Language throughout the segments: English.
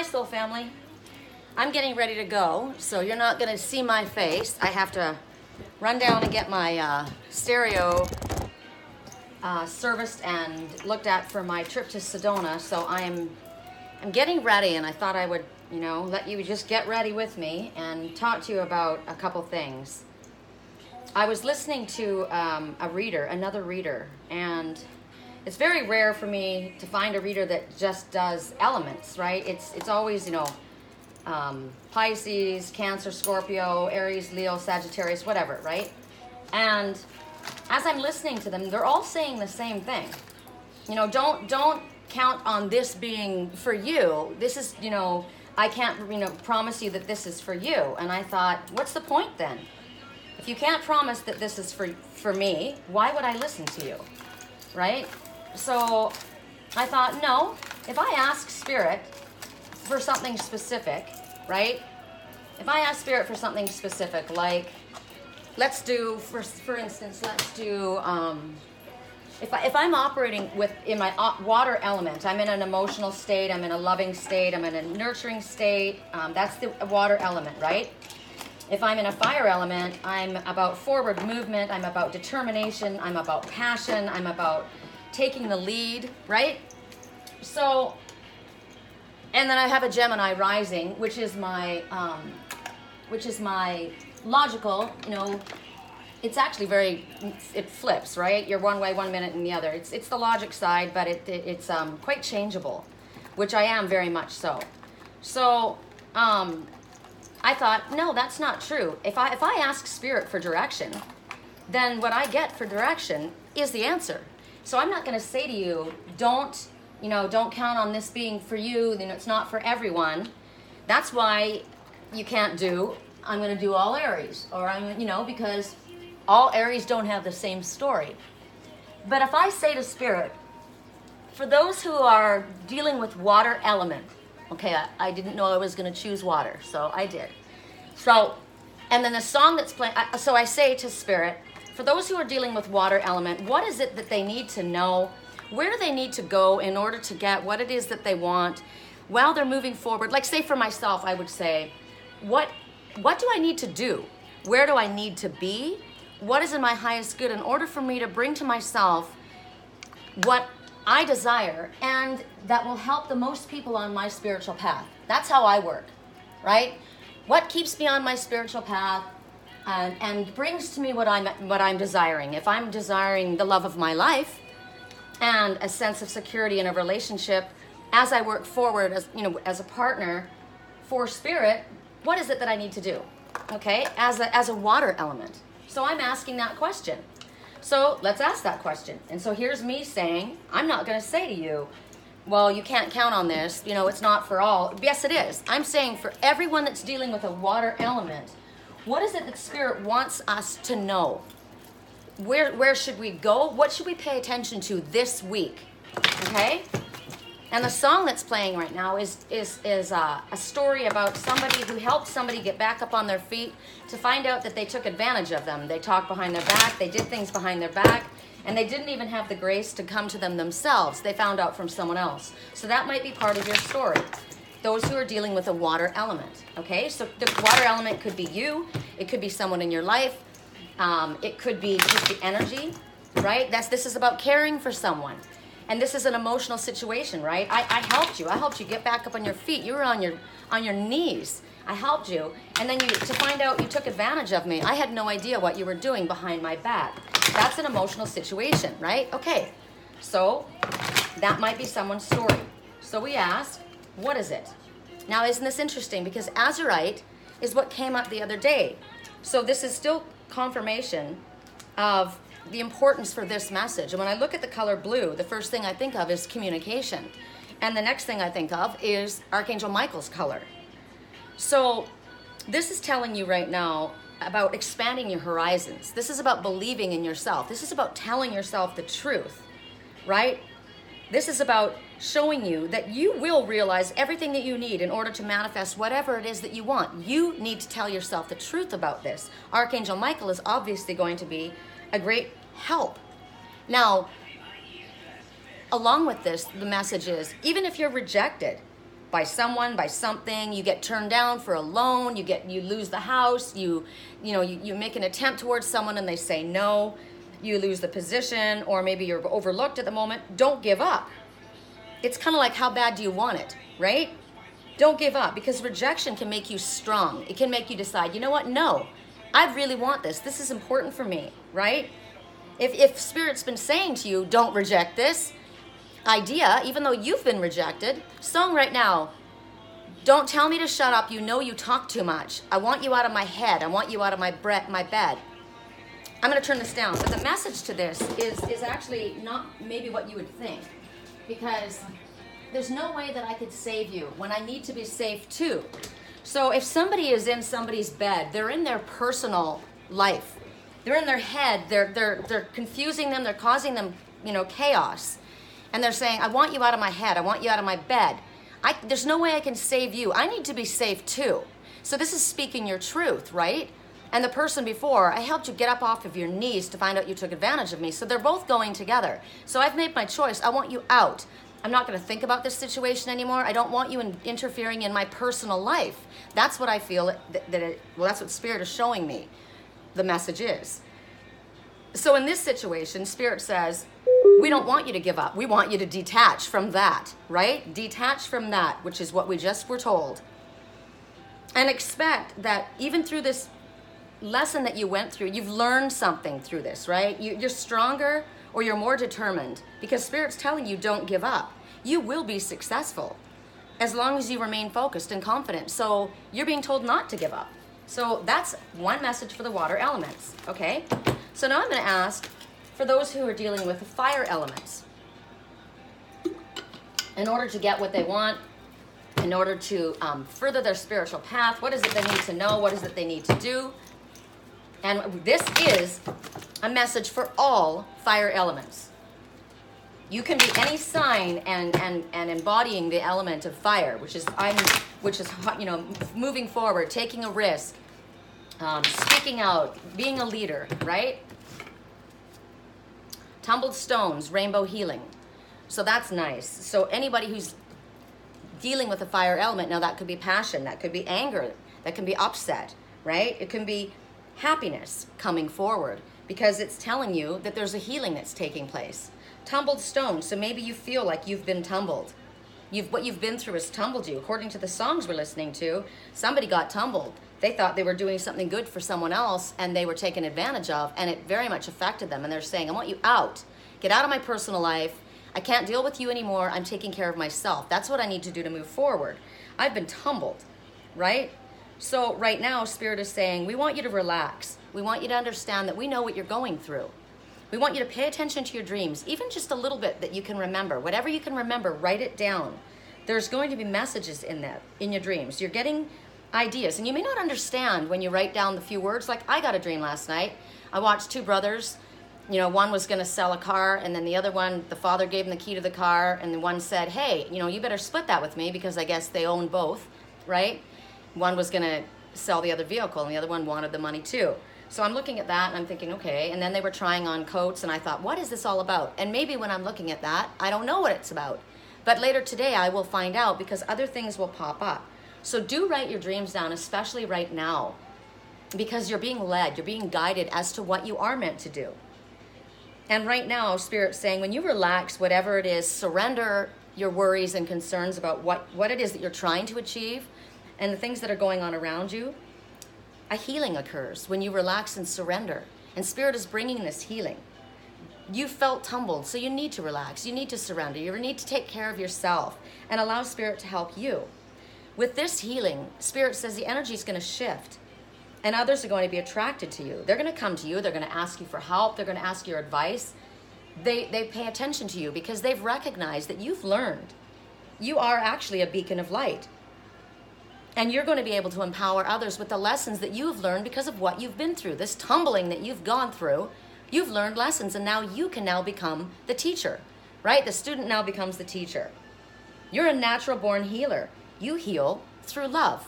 Hi, Soul Family. I'm getting ready to go, so you're not going to see my face. I have to run down and get my stereo serviced and looked at for my trip to Sedona. So I'm getting ready, and I thought I would, let you just get ready with me and talk to you about a couple things. I was listening to another reader, and it's very rare for me to find a reader that just does elements, right? It's always, Pisces, Cancer, Scorpio, Aries, Leo, Sagittarius, whatever, right? And as I'm listening to them, they're all saying the same thing. Don't count on this being for you. This is, I can't, promise you that this is for you. And I thought, what's the point then? If you can't promise that this is for me, why would I listen to you, right? So I thought, no, if I ask Spirit for something specific, right? If I ask Spirit for something specific, like, let's do, for instance, if I'm operating in my water element, I'm in an emotional state, I'm in a loving state, I'm in a nurturing state, that's the water element, right? If I'm in a fire element, I'm about forward movement, I'm about determination, I'm about passion, I'm about taking the lead, right? So, and then I have a Gemini rising, which is my logical, it's actually it flips, right? You're one way 1 minute and the other. It's the logic side, but it's quite changeable, which I am very much so. So, I thought, no, that's not true. If I ask Spirit for direction, then what I get for direction is the answer. So I'm not going to say to you, don't count on this being for you, it's not for everyone. That's why you can't do, I'm going to do all Aries, or because all Aries don't have the same story. But if I say to Spirit, for those who are dealing with water element, okay, I didn't know I was going to choose water, so I did. So, and then the song that's playing, so I say to Spirit, for those who are dealing with water element, what is it that they need to know? Where do they need to go in order to get what it is that they want while they're moving forward? Like, say for myself, I would say, what do I need to do? Where do I need to be? What is in my highest good in order for me to bring to myself what I desire and that will help the most people on my spiritual path? That's how I work, right? What keeps me on my spiritual path and brings to me what I'm desiring? If I'm desiring the love of my life and a sense of security in a relationship, as I work forward as a partner for Spirit, what is it that I need to do? Okay, as a water element. So I'm asking that question. So let's ask that question. And so here's me saying, I'm not going to say to you, well, you can't count on this, it's not for all. Yes, it is. I'm saying for everyone that's dealing with a water element, what is it that Spirit wants us to know? Where should we go? What should we pay attention to this week? Okay? And the song that's playing right now is a story about somebody who helped somebody get back up on their feet to find out that they took advantage of them. They talked behind their back, they did things behind their back, and they didn't even have the grace to come to them themselves. They found out from someone else. So that might be part of your story. Those who are dealing with a water element, okay? So the water element could be you, it could be someone in your life, it could be just the energy, right? This is about caring for someone. And this is an emotional situation, right? I helped you. I helped you get back up on your feet. You were on your knees. I helped you. And then to find out you took advantage of me. I had no idea what you were doing behind my back. That's an emotional situation, right? Okay. So that might be someone's story. So we ask, what is it? Now, isn't this interesting? Because Azurite is what came up the other day. So this is still confirmation of the importance for this message. And when I look at the color blue, the first thing I think of is communication. And the next thing I think of is Archangel Michael's color. So this is telling you right now about expanding your horizons. This is about believing in yourself. This is about telling yourself the truth, right? This is about showing you that you will realize everything that you need in order to manifest whatever it is that you want. You need to tell yourself the truth about this. Archangel Michael is obviously going to be a great help. Now, along with this, the message is, even if you're rejected, by someone, by something. You get turned down for a loan. You lose the house. You make an attempt towards someone and they say no. You lose the position, or maybe you're overlooked at the moment. Don't give up. It's kind of like, how bad do you want it, right? Don't give up, because rejection can make you strong. It can make you decide, you know what? No, I really want this. This is important for me, right? If Spirit's been saying to you, don't reject this idea, even though you've been rejected, song right now, don't tell me to shut up. You know you talk too much. I want you out of my head. I want you out of my bed. I'm going to turn this down. But the message to this is actually not maybe what you would think, because there's no way that I could save you when I need to be saved too. So if somebody is in somebody's bed, they're in their personal life. They're in their head. They're confusing them. They're causing them, chaos. And they're saying, I want you out of my head. I want you out of my bed. There's no way I can save you. I need to be saved too. So this is speaking your truth, right? And the person before, I helped you get up off of your knees to find out you took advantage of me. So they're both going together. So I've made my choice. I want you out. I'm not going to think about this situation anymore. I don't want you interfering in my personal life. That's what I feel that's what Spirit is showing me. The message is. So in this situation, Spirit says, we don't want you to give up. We want you to detach from that, right? Detach from that, which is what we just were told. And expect that even through this lesson that you went through, you've learned something through this, right? You're stronger, or you're more determined, because Spirit's telling you don't give up. You will be successful as long as you remain focused and confident. So you're being told not to give up. So that's one message for the water elements, okay? So now I'm going to ask for those who are dealing with the fire elements, in order to get what they want, in order to further their spiritual path, what is it they need to know? What is it they need to do? And this is a message for all fire elements. You can be any sign and embodying the element of fire, which is moving forward, taking a risk, speaking out, being a leader, right? Tumbled stones, rainbow healing. So that's nice. So anybody who's dealing with the fire element, now that could be passion, that could be anger, that can be upset, right? It can be happiness coming forward, because it's telling you that there's a healing that's taking place. Tumbled stones, so maybe you feel like you've been tumbled. What you've been through has tumbled you. According to the songs we're listening to, somebody got tumbled. They thought they were doing something good for someone else, and they were taken advantage of, and it very much affected them. And they're saying, I want you out. Get out of my personal life. I can't deal with you anymore. I'm taking care of myself. That's what I need to do to move forward. I've been tumbled, right? So right now, Spirit is saying, we want you to relax. We want you to understand that we know what you're going through. We want you to pay attention to your dreams, even just a little bit that you can remember. Whatever you can remember, write it down. There's going to be messages in your dreams. You're getting ideas, and you may not understand when you write down the few words. Like, I got a dream last night. I watched two brothers. One was going to sell a car, and then the other one, the father gave him the key to the car, and the one said, hey, you better split that with me, because I guess they own both, right? One was going to sell the other vehicle, and the other one wanted the money too. So I'm looking at that, and I'm thinking, okay. And then they were trying on coats, and I thought, what is this all about? And maybe when I'm looking at that, I don't know what it's about. But later today, I will find out, because other things will pop up. So do write your dreams down, especially right now, because you're being led, you're being guided as to what you are meant to do. And right now, Spirit's saying, when you relax, whatever it is, surrender your worries and concerns about what it is that you're trying to achieve and the things that are going on around you. A healing occurs when you relax and surrender. And Spirit is bringing this healing. You felt tumbled, so you need to relax. You need to surrender. You need to take care of yourself and allow Spirit to help you. With this healing, Spirit says the energy is going to shift, and others are going to be attracted to you. They're going to come to you. They're going to ask you for help. They're going to ask your advice. They pay attention to you because they've recognized that you've learned. You are actually a beacon of light. And you're going to be able to empower others with the lessons that you've learned because of what you've been through. This tumbling that you've gone through, you've learned lessons, and now you can now become the teacher, right? The student now becomes the teacher. You're a natural born healer. You heal through love.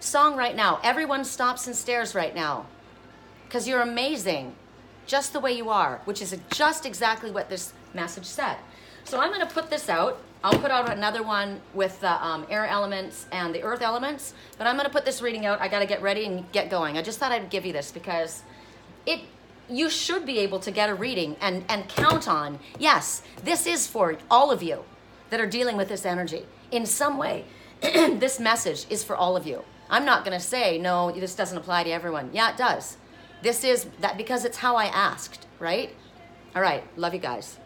Song right now. Everyone stops and stares right now because you're amazing just the way you are, which is just exactly what this message said. So I'm going to put this out I'll put out another one with the air elements and the earth elements, but I'm going to put this reading out. I got to get ready and get going. I just thought I'd give you this because you should be able to get a reading and count on, yes, this is for all of you that are dealing with this energy. In some way, this message is for all of you. I'm not going to say, no, this doesn't apply to everyone. Yeah, it does. This is that because it's how I asked, right? All right. Love you guys.